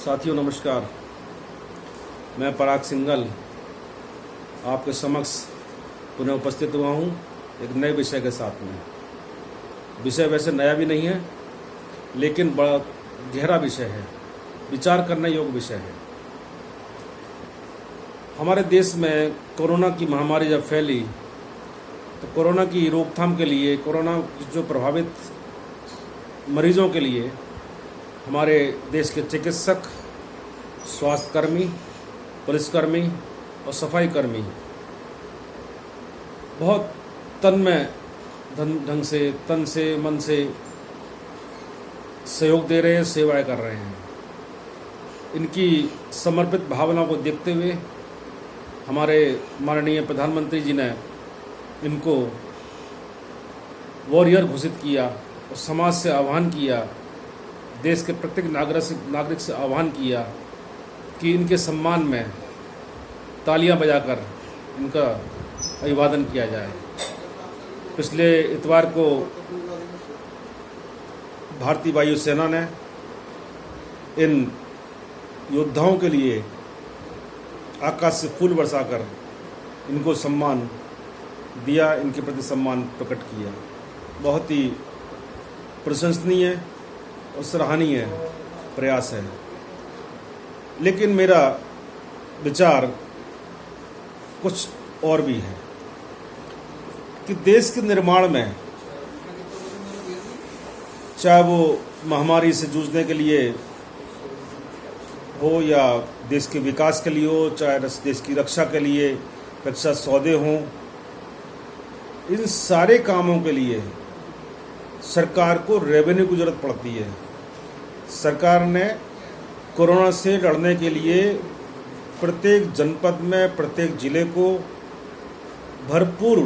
साथियों नमस्कार। मैं पराग सिंघल आपके समक्ष पुनः उपस्थित हुआ हूँ एक नए विषय के साथ में। विषय वैसे नया भी नहीं है, लेकिन बड़ा गहरा विषय है, विचार करने योग्य विषय है। हमारे देश में कोरोना की महामारी जब फैली तो कोरोना की रोकथाम के लिए, कोरोना जो प्रभावित मरीजों के लिए हमारे देश के चिकित्सक, स्वास्थ्यकर्मी, पुलिसकर्मी और सफाई कर्मी बहुत ढंग से, तन से, मन से सहयोग दे रहे हैं, सेवाएं कर रहे हैं। इनकी समर्पित भावना को देखते हुए हमारे माननीय प्रधानमंत्री जी ने इनको वॉरियर घोषित किया और समाज से आह्वान किया, देश के प्रत्येक नागरिक से आह्वान किया कि इनके सम्मान में तालियां बजाकर इनका अभिवादन किया जाए। पिछले इतवार को भारतीय वायुसेना ने इन योद्धाओं के लिए आकाश से फूल बरसाकर इनको सम्मान दिया, इनके प्रति सम्मान प्रकट किया। बहुत ही प्रशंसनीय और सराहनीय प्रयास है। लेकिन मेरा विचार कुछ और भी है कि देश के निर्माण में, चाहे वो महामारी से जूझने के लिए हो या देश के विकास के लिए हो, चाहे देश की रक्षा के लिए रक्षा सौदे हों, इन सारे कामों के लिए सरकार को रेवेन्यू की जरूरत पड़ती है। सरकार ने कोरोना से लड़ने के लिए प्रत्येक जनपद में, प्रत्येक जिले को भरपूर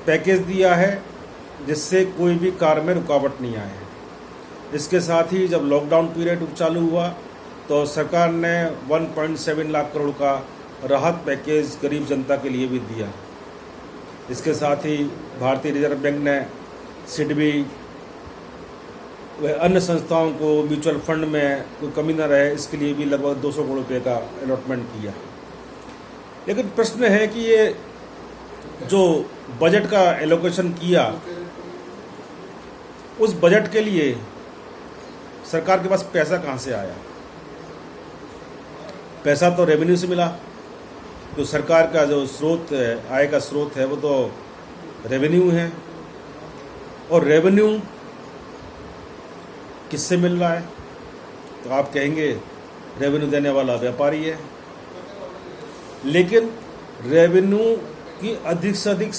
पैकेज दिया है, जिससे कोई भी कार्य में रुकावट नहीं आए। इसके साथ ही जब लॉकडाउन पीरियड चालू हुआ तो सरकार ने 1.7 लाख करोड़ का राहत पैकेज गरीब जनता के लिए भी दिया। इसके साथ ही भारतीय रिजर्व बैंक ने सिडबी व अन्य संस्थाओं को म्यूचुअल फंड में कोई कमी न रहे, इसके लिए भी लगभग 200 करोड़ रुपये का अलॉटमेंट किया। लेकिन प्रश्न है कि ये जो बजट का एलोकेशन किया, उस बजट के लिए सरकार के पास पैसा कहाँ से आया? पैसा तो रेवेन्यू से मिला। तो सरकार का जो स्रोत है, आय का स्रोत है, वो तो रेवेन्यू है। और रेवेन्यू किससे मिल रहा है? तो आप कहेंगे रेवेन्यू देने वाला व्यापारी है। लेकिन रेवेन्यू की अधिक से अधिक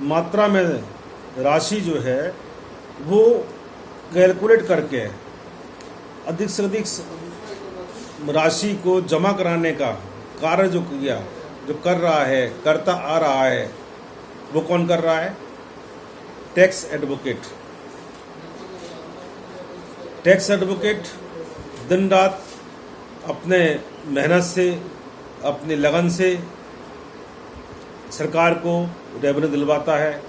मात्रा में राशि जो है वो कैलकुलेट करके अधिक से अधिक राशि को जमा कराने का कार्य जो कर रहा है, करता आ रहा है, वो कौन कर रहा है? Tax advocate. टैक्स एडवोकेट दिन रात अपने मेहनत से, अपनी लगन से सरकार को रेवेन्यू दिलवाता है,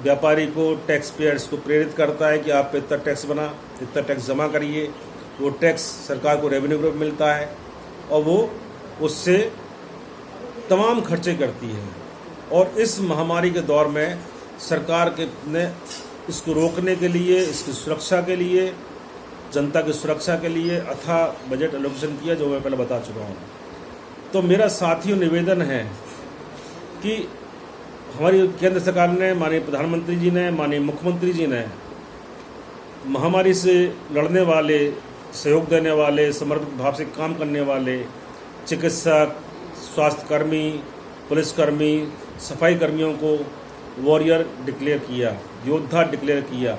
व्यापारी को, टैक्स पेयर्स को प्रेरित करता है कि आप इतना टैक्स इतना टैक्स जमा करिए। वो टैक्स सरकार को रेवेन्यू ग्रुप मिलता है और वो उससे तमाम खर्चे करती है। और इस महामारी के दौर में सरकार ने इसको रोकने के लिए, इसकी सुरक्षा के लिए, जनता की सुरक्षा के लिए अथाह बजट एलोकेशन किया, जो मैं पहले बता चुका हूँ। तो मेरा साथियों निवेदन है कि हमारी केंद्र सरकार ने, माननीय प्रधानमंत्री जी ने, माननीय मुख्यमंत्री जी ने महामारी से लड़ने वाले, सहयोग देने वाले, समर्पित भाव से काम करने वाले चिकित्सक, स्वास्थ्यकर्मी, पुलिसकर्मी, सफाई कर्मियों को वॉरियर डिक्लेयर किया, योद्धा डिक्लेयर किया।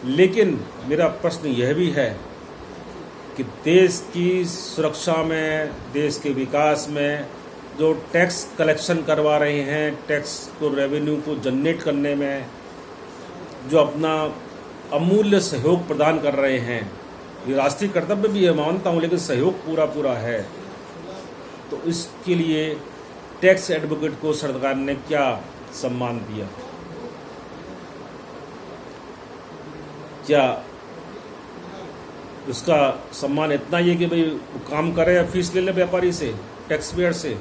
लेकिन मेरा प्रश्न यह भी है कि देश की सुरक्षा में, देश के विकास में जो टैक्स कलेक्शन करवा रहे हैं, टैक्स को, रेवेन्यू को जनरेट करने में जो अपना अमूल्य सहयोग प्रदान कर रहे हैं, ये राष्ट्रीय कर्तव्य भी है, मानता हूँ, लेकिन सहयोग पूरा है। तो इसके लिए टैक्स एडवोकेट को सरकार ने क्या सम्मान दिया? क्या उसका सम्मान इतना ही है कि भाई वो काम करे या फीस ले ले व्यापारी से, टैक्स पेयर से।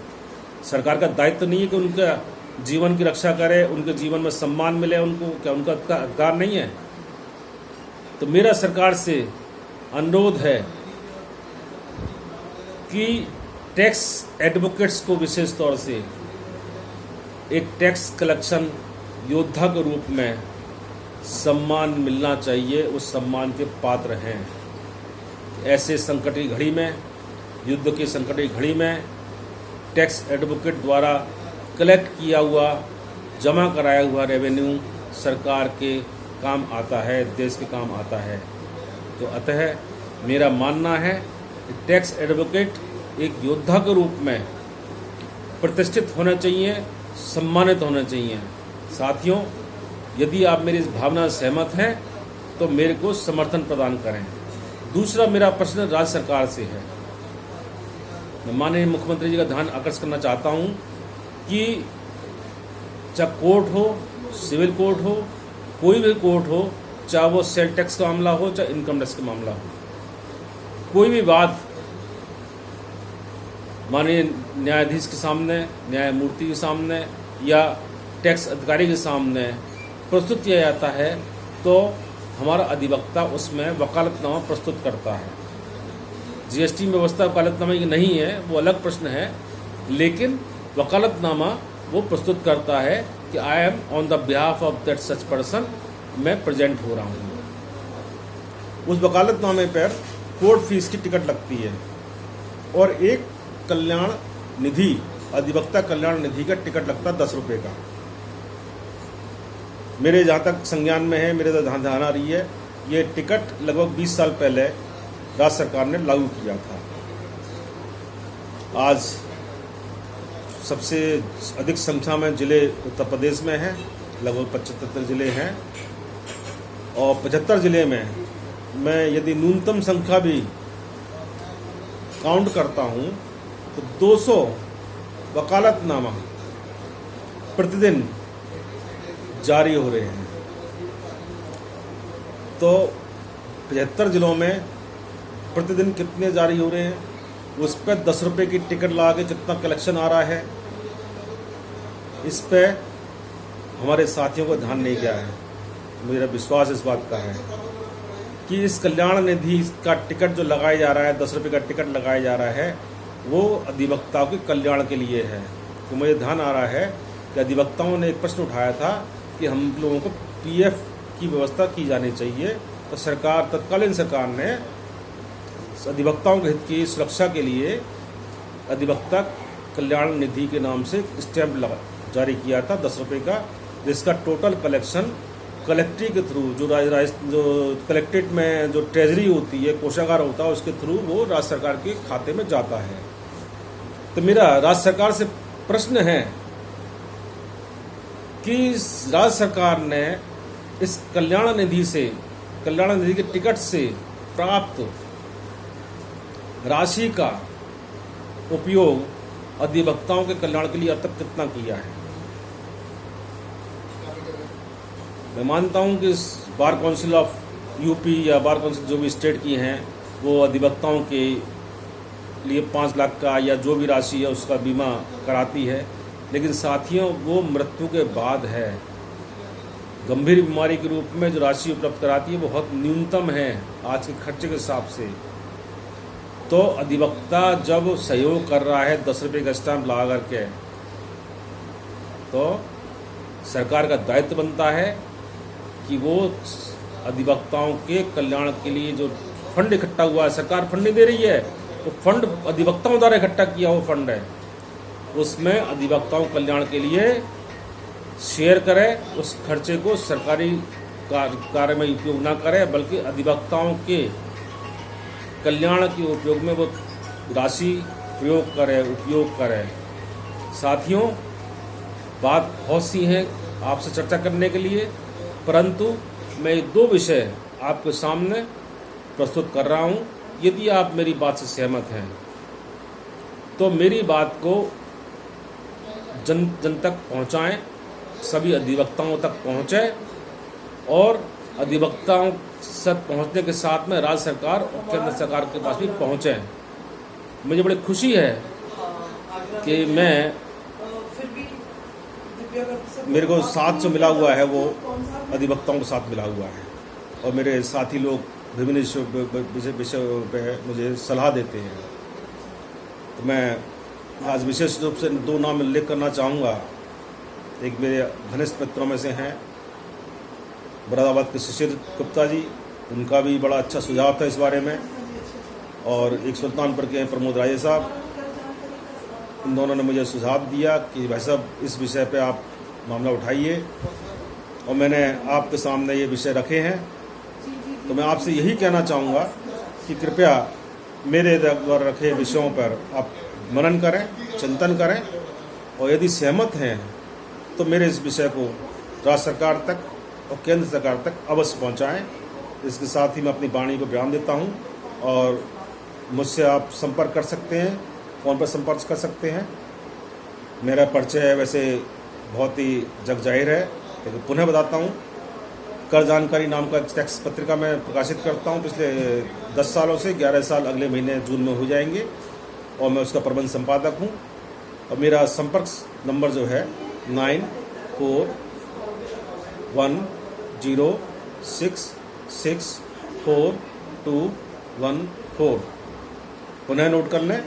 सरकार का दायित्व नहीं है कि उनका जीवन की रक्षा करे, उनके जीवन में सम्मान मिले उनको, क्या उनका अधिकार नहीं है? तो मेरा सरकार से अनुरोध है कि टैक्स एडवोकेट्स को विशेष तौर से एक टैक्स कलेक्शन योद्धा के रूप में सम्मान मिलना चाहिए, उस सम्मान के पात्र हैं। ऐसे संकट की घड़ी में, युद्ध की संकट की घड़ी में टैक्स एडवोकेट द्वारा कलेक्ट किया हुआ, जमा कराया हुआ रेवेन्यू सरकार के काम आता है, देश के काम आता है। तो अतः मेरा मानना है कि टैक्स एडवोकेट एक योद्धा के रूप में प्रतिष्ठित होना चाहिए, सम्मानित होना चाहिए। साथियों, यदि आप मेरी इस भावना से सहमत हैं तो मेरे को समर्थन प्रदान करें। दूसरा मेरा प्रश्न राज्य सरकार से है। मैं माननीय मुख्यमंत्री जी का ध्यान आकर्षित करना चाहता हूं कि चाहे कोर्ट हो, सिविल कोर्ट हो, कोई भी कोर्ट हो, चाहे वो सेल टैक्स का मामला हो, चाहे इनकम टैक्स का मामला हो, कोई भी बात माननीय न्यायाधीश के सामने, न्यायमूर्ति के सामने या टैक्स अधिकारी के सामने प्रस्तुत किया जाता है तो हमारा अधिवक्ता उसमें वकालतनामा प्रस्तुत करता है। जीएसटी में व्यवस्था वकालतनामा की नहीं है, वो अलग प्रश्न है, लेकिन वकालतनामा वो प्रस्तुत करता है कि I am on the behalf of that such person, मैं प्रेजेंट हो रहा हूँ। उस वकालतनामे पर कोर्ट फीस की टिकट लगती है और एक कल्याण निधि, अधिवक्ता कल्याण निधि का टिकट लगता है 10 रुपये का। मेरे जहाँ तक संज्ञान में है, मेरे ध्यान आ रही है, ये टिकट लगभग 20 साल पहले राज्य सरकार ने लागू किया था। आज सबसे अधिक संख्या में जिले उत्तर प्रदेश में हैं, लगभग 75 जिले हैं, और 75 जिले में मैं यदि न्यूनतम संख्या भी काउंट करता हूँ तो 200 वकालतनामा प्रतिदिन जारी हो रहे हैं। तो 75 जिलों में प्रतिदिन कितने जारी हो रहे हैं, उस पर 10 रुपये की टिकट लगा के कितना कलेक्शन आ रहा है, इस पे हमारे साथियों को ध्यान नहीं गया है। मेरा विश्वास इस बात का है कि इस कल्याण निधि का टिकट जो लगाया जा रहा है, 10 रुपये का टिकट लगाया जा रहा है, वो अधिवक्ताओं के कल्याण के लिए है। तो मुझे ध्यान आ रहा है कि अधिवक्ताओं ने एक प्रश्न उठाया था कि हम लोगों को पीएफ की व्यवस्था की जानी चाहिए, तो सरकार, तत्कालीन सरकार ने अधिवक्ताओं के हित की सुरक्षा के लिए अधिवक्ता कल्याण निधि के नाम से स्टैम्प जारी किया था 10 रुपये का, जिसका टोटल कलेक्शन कलेक्ट्री के थ्रू, जो कलेक्ट्रेट में जो ट्रेजरी होती है, कोषागार होता है, उसके थ्रू वो राज्य सरकार के खाते में जाता है। तो मेरा राज्य सरकार से प्रश्न है कि राज्य सरकार ने इस कल्याण निधि से, कल्याण निधि के टिकट से प्राप्त राशि का उपयोग अधिवक्ताओं के कल्याण के लिए अब तक कितना किया है। मैं मानता हूं कि बार काउंसिल ऑफ यूपी या बार काउंसिल जो भी स्टेट की हैं, वो अधिवक्ताओं के लिए 5 लाख का या जो भी राशि है उसका बीमा कराती है, लेकिन साथियों वो मृत्यु के बाद है। गंभीर बीमारी के रूप में जो राशि उपलब्ध कराती है वो बहुत न्यूनतम है आज के खर्चे के हिसाब से। तो अधिवक्ता जब सहयोग कर रहा है 10 रुपये का स्टैम्प लगा करके, तो सरकार का दायित्व बनता है कि वो अधिवक्ताओं के कल्याण के लिए जो फंड इकट्ठा हुआ है, सरकार फंड नहीं दे रही है, तो फंड अधिवक्ताओं द्वारा इकट्ठा किया हुआ फंड है, उसमें अधिवक्ताओं कल्याण के लिए शेयर करे, उस खर्चे को सरकारी कार्य में उपयोग ना करे, बल्कि अधिवक्ताओं के कल्याण के उपयोग में वो राशि प्रयोग करे, उपयोग करे। साथियों, बात बहुत सी है आपसे चर्चा करने के लिए, परंतु मैं 2 विषय आपके सामने प्रस्तुत कर रहा हूं। यदि आप मेरी बात से सहमत हैं तो मेरी बात को जन तक पहुंचाएं, सभी अधिवक्ताओं तक पहुंचे और अधिवक्ताओं तक पहुंचने के साथ में राज्य सरकार और केंद्र सरकार के पास भी पहुंचे। मुझे बड़ी खुशी है कि मेरे को साथ जो मिला हुआ है वो अधिवक्ताओं के साथ मिला हुआ है और मेरे साथी लोग विभिन्न विषयों पे मुझे सलाह देते हैं। तो मैं आज विशेष रूप से 2 नाम उल्लेख करना चाहूँगा। एक मेरे घनिष्ठ मित्रों में से हैं मुरादाबाद के शिशिर गुप्ता जी, उनका भी बड़ा अच्छा सुझाव था इस बारे में, और एक सुल्तानपुर के हैं प्रमोद राजे साहब। इन दोनों ने मुझे सुझाव दिया कि भाई साहब इस विषय पे आप मामला उठाइए, और मैंने आपके सामने ये विषय रखे हैं। तो मैं आपसे यही कहना चाहूँगा कि कृपया मेरे द्वारा रखे विषयों पर आप मनन करें, चिंतन करें, और यदि सहमत हैं तो मेरे इस विषय को राज्य सरकार तक और केंद्र सरकार तक अवश्य पहुँचाएँ। इसके साथ ही मैं अपनी वाणी को विराम देता हूँ, और मुझसे आप संपर्क कर सकते हैं, फ़ोन पर संपर्क कर सकते हैं। मेरा परिचय वैसे बहुत ही जग जाहिर है, लेकिन पुनः बताता हूँ, कर जानकारी नाम का टैक्स पत्रिका मैं प्रकाशित करता हूँ पिछले 10 सालों से। 11 साल अगले महीने जून में हो जाएंगे, और मैं उसका प्रबंध संपादक हूँ। और मेरा संपर्क नंबर जो है 9410664214। पुनः नोट कर लें,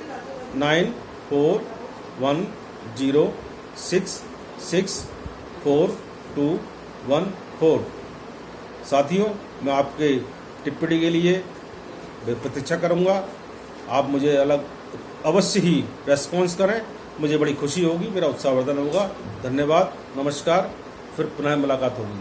9410664214। साथियों, मैं आपके टिप्पणी के लिए प्रतीक्षा करूंगा। आप मुझे अवश्य ही रेस्पॉन्स करें, मुझे बड़ी खुशी होगी, मेरा उत्साहवर्धन होगा। धन्यवाद, नमस्कार, फिर पुनः मुलाकात होगी।